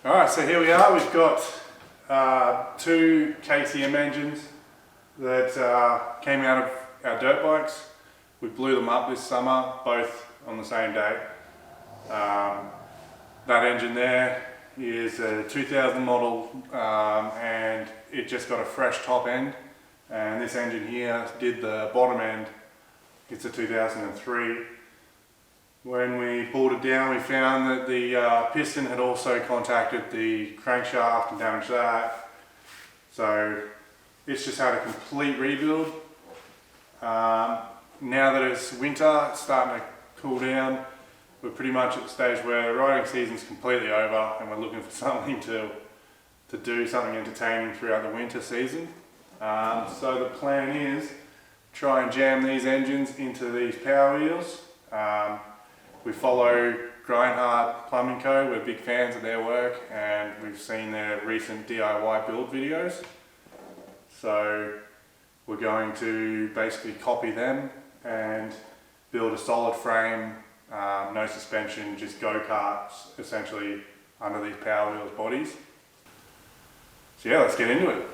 Alright, so here we are. We've got two KTM engines that came out of our dirt bikes. We blew them up this summer, both on the same day. That engine there is a 2000 model and it just got a fresh top end, and this engine here did the bottom end. It's a 2003. When we pulled it down, we found that the piston had also contacted the crankshaft and damaged that. So it's just had a complete rebuild. Now that it's winter, it's starting to cool down. We're pretty much at the stage where the riding season's completely over and we're looking for something to do, something entertaining throughout the winter season. So the plan is try and jam these engines into these power wheels. We follow Grindhard Plumbing Co. We're big fans of their work and we've seen their recent DIY build videos. So we're going to basically copy them and build a solid frame, no suspension, just go-karts essentially under these power wheels bodies. So yeah, let's get into it.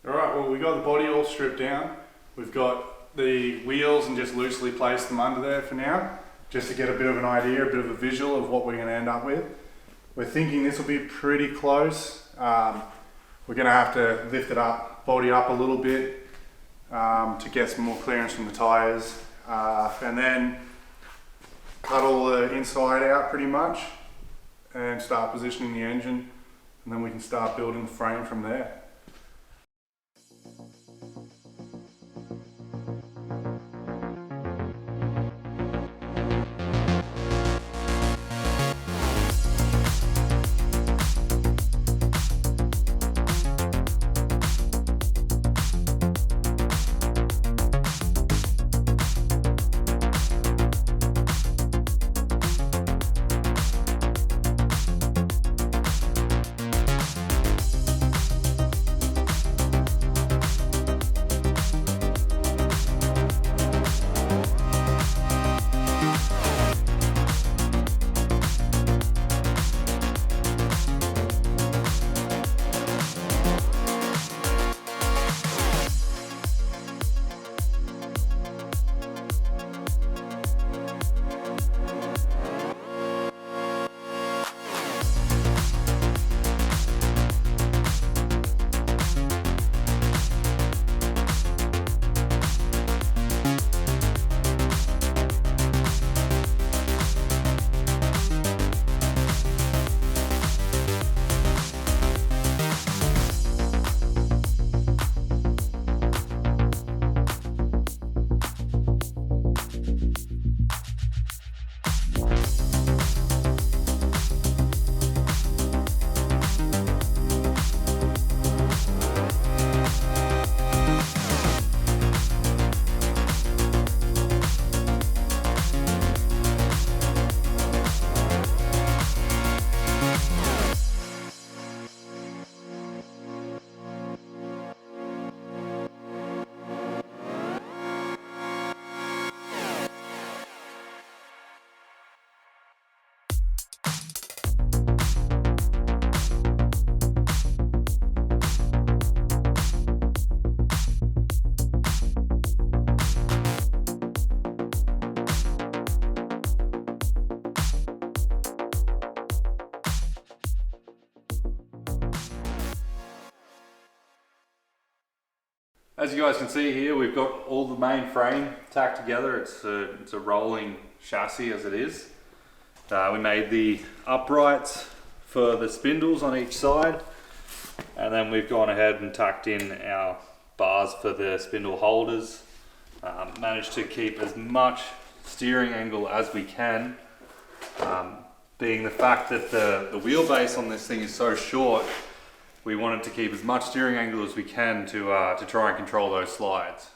Alright, well we got the body all stripped down. We've got the wheels and just loosely placed them under there for now, just to get a bit of an idea, a bit of a visual of what we're going to end up with. We're thinking this will be pretty close. We're going to have to lift it up, body up a little bit to get some more clearance from the tyres, and then cut all the inside out pretty much and start positioning the engine, and then we can start building the frame from there. As you guys can see here, we've got all the main frame tacked together. It's a rolling chassis as it is. We made the uprights for the spindles on each side, and then we've gone ahead and tacked in our bars for the spindle holders. Managed to keep as much steering angle as we can, being the fact that the wheelbase on this thing is so short. We wanted to keep as much steering angle as we can to try and control those slides.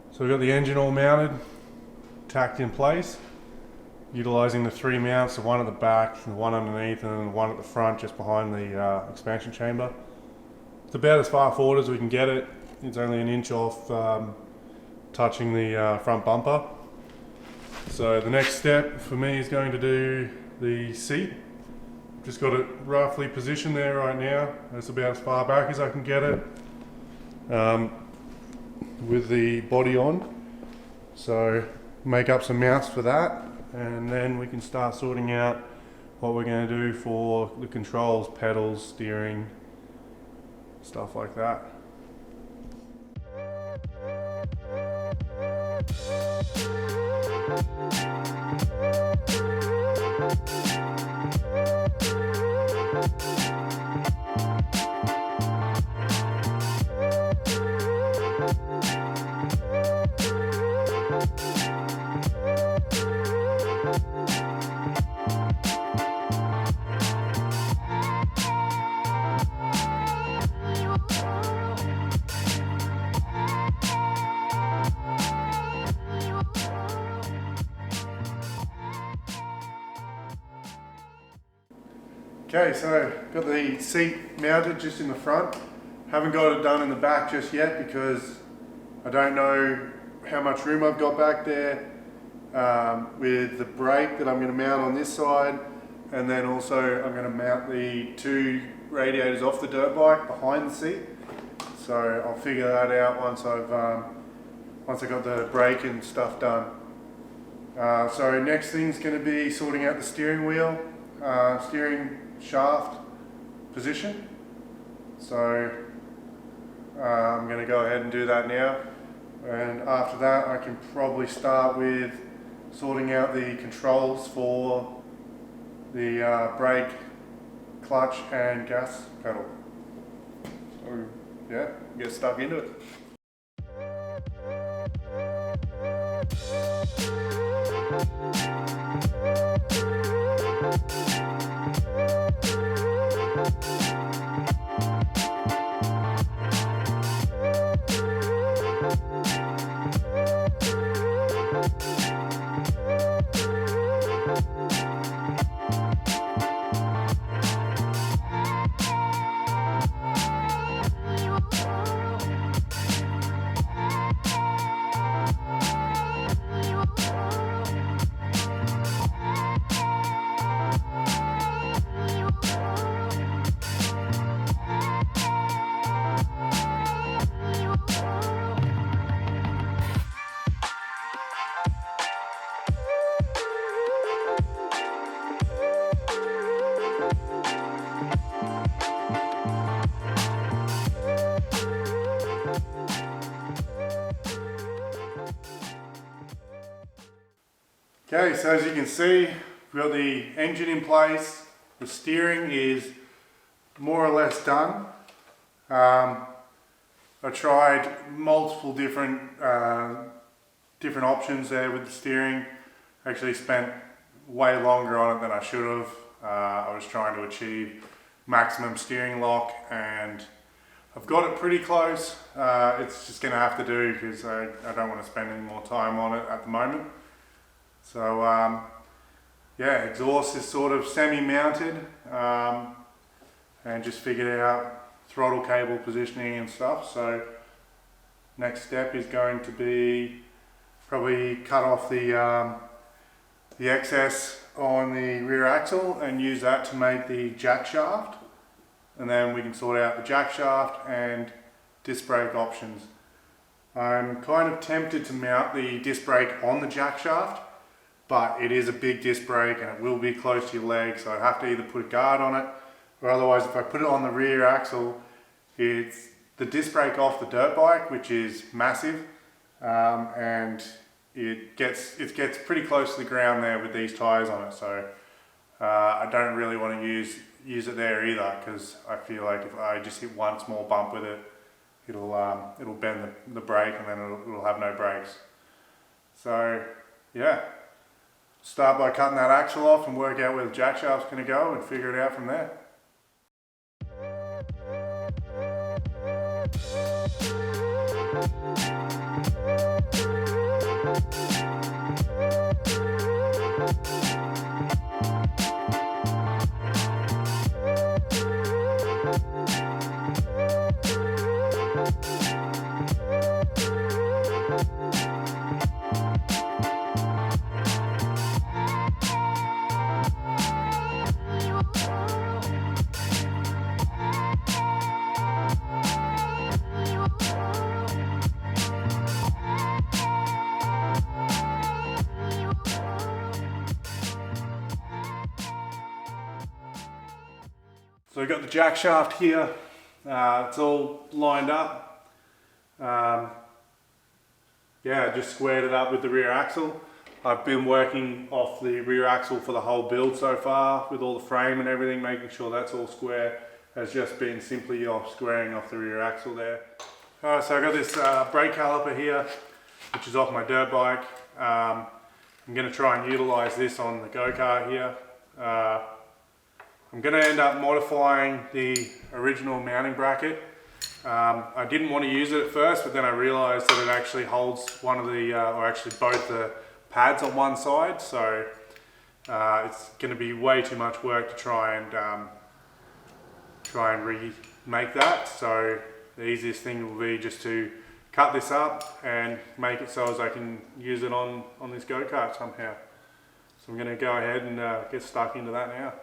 So we've got the engine all mounted, tacked in place, utilising the 3 mounts, the one at the back, the one underneath, and then the one at the front just behind the expansion chamber. It's about as far forward as we can get it. It's only an inch off touching the front bumper. So the next step for me is going to do the seat. Just got it roughly positioned there right now. That's about as far back as I can get it. With the body on, so make up some mounts for that, and then we can start sorting out what we're going to do for the controls, pedals, steering, stuff like that. Okay, so got the seat mounted just in the front. Haven't got it done in the back just yet because I don't know how much room I've got back there with the brake that I'm going to mount on this side, and then also I'm going to mount the 2 radiators off the dirt bike behind the seat. So I'll figure that out once I've got the brake and stuff done. So next thing's going to be sorting out the steering wheel, steering shaft position. So I'm going to go ahead and do that now, and after that I can probably start with sorting out the controls for the brake, clutch and gas pedal. So yeah, get stuck into it. Okay, so as you can see, we've got the engine in place. The steering is more or less done. I tried multiple different options there with the steering. Actually spent way longer on it than I should have. I was trying to achieve maximum steering lock, and I've got it pretty close. It's just going to have to do because I don't want to spend any more time on it at the moment. So yeah, exhaust is sort of semi-mounted, and just figured out throttle cable positioning and stuff. So next step is going to be probably cut off the excess on the rear axle and use that to make the jack shaft, and then we can sort out the jack shaft and disc brake options. I'm kind of tempted to mount the disc brake on the jack shaft, but it is a big disc brake and it will be close to your leg, so I'd have to either put a guard on it, or otherwise if I put it on the rear axle, it's the disc brake off the dirt bike, which is massive, and it gets pretty close to the ground there with these tyres on it. So I don't really want to use it there either, because I feel like if I just hit one small bump with it, it'll bend the brake and then it'll have no brakes. So yeah, start by cutting that axle off and work out where the jack shaft's going to go and figure it out from there. So we've got the jack shaft here, it's all lined up. Yeah, I just squared it up with the rear axle. I've been working off the rear axle for the whole build so far, with all the frame and everything, making sure that's all square. Has just been simply squaring off the rear axle there. Alright, so I've got this brake caliper here, which is off my dirt bike. I'm going to try and utilise this on the go-kart here. I'm going to end up modifying the original mounting bracket. I didn't want to use it at first, but then I realised that it actually holds one of the, or actually both the pads on one side, so it's going to be way too much work to try and remake that. So the easiest thing will be just to cut this up and make it so as I can use it on this go-kart somehow. So I'm going to go ahead and get stuck into that now.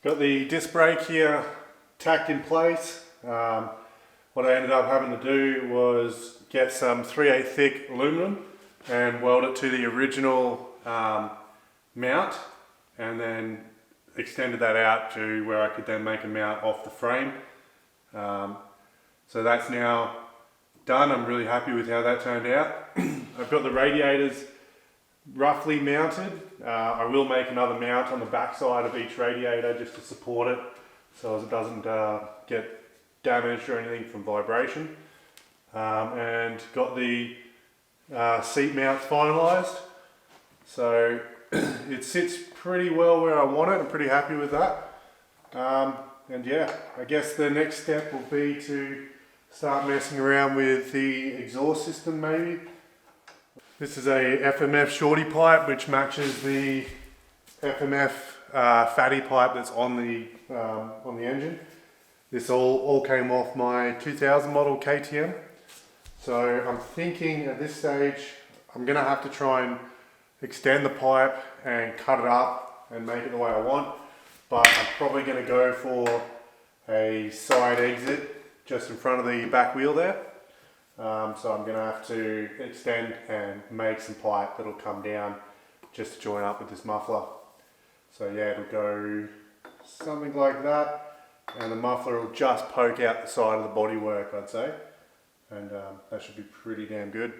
Got the disc brake here tacked in place. What I ended up having to do was get some 3/8 thick aluminum and weld it to the original mount, and then extended that out to where I could then make a mount off the frame. So that's now done. I'm really happy with how that turned out. I've got the radiators roughly mounted. I will make another mount on the back side of each radiator just to support it so as it doesn't get damaged or anything from vibration. And got the seat mounts finalised. So it sits pretty well where I want it. I'm pretty happy with that. And yeah, I guess the next step will be to start messing around with the exhaust system maybe. This is a FMF shorty pipe which matches the FMF fatty pipe that's on the engine. This all came off my 2000 model KTM. So I'm thinking at this stage I'm going to have to try and extend the pipe and cut it up and make it the way I want. But I'm probably going to go for a side exit just in front of the back wheel there. So I'm going to have to extend and make some pipe that'll come down just to join up with this muffler. So yeah, it'll go something like that, and the muffler will just poke out the side of the bodywork, I'd say. And that should be pretty damn good.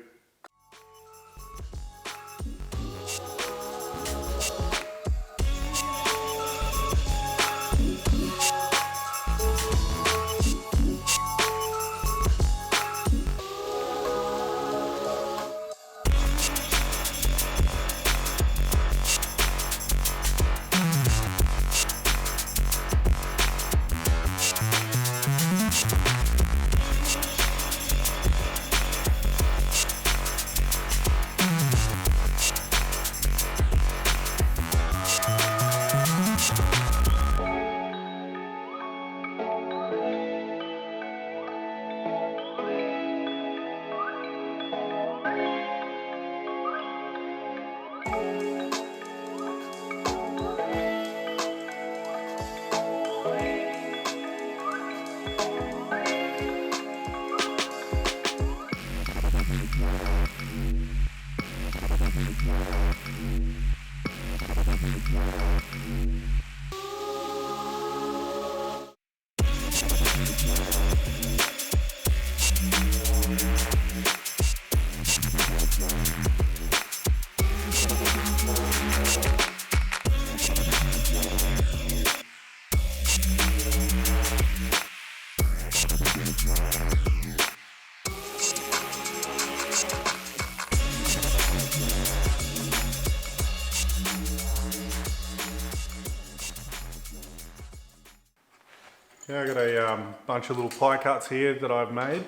Yeah, I got a bunch of little pie cuts here that I've made.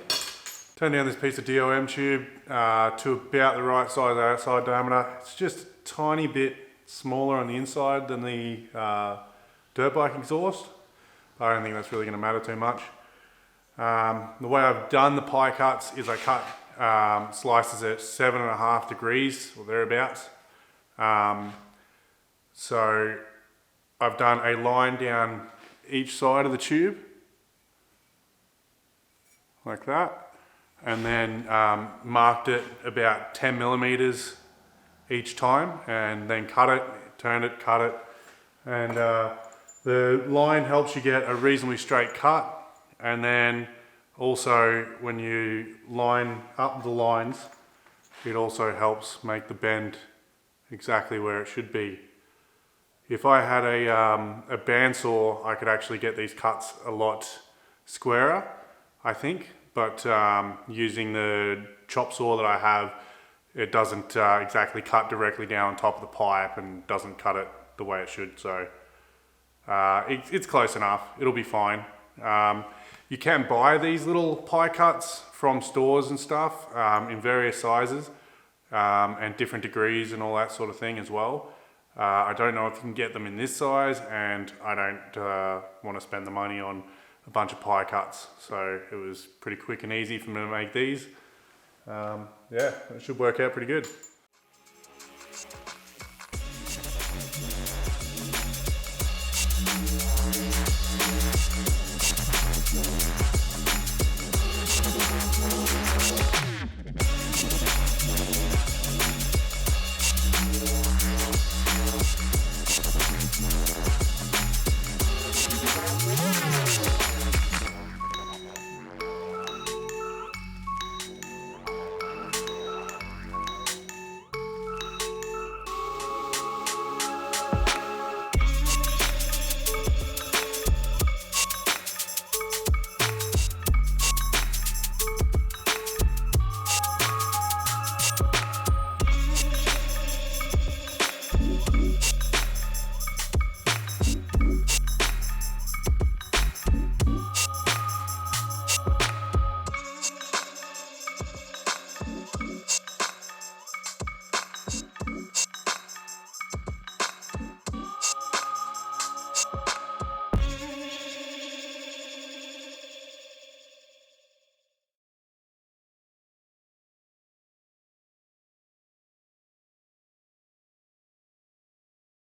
Turned down this piece of DOM tube to about the right size outside diameter. It's just a tiny bit smaller on the inside than the dirt bike exhaust. I don't think that's really going to matter too much. The way I've done the pie cuts is I cut slices at 7.5 degrees or thereabouts. So I've done a line down each side of the tube like that, and then marked it about 10 millimeters each time, and then cut it, turn it, cut it, and the line helps you get a reasonably straight cut. And then also when you line up the lines, it also helps make the bend exactly where it should be. If I had a bandsaw, I could actually get these cuts a lot squarer, I think. But using the chop saw that I have, it doesn't exactly cut directly down on top of the pipe and doesn't cut it the way it should. So it's close enough. It'll be fine. You can buy these little pie cuts from stores and stuff in various sizes and different degrees and all that sort of thing as well. I don't know if you can get them in this size, and I don't want to spend the money on a bunch of pie cuts. So it was pretty quick and easy for me to make these. Yeah, it should work out pretty good.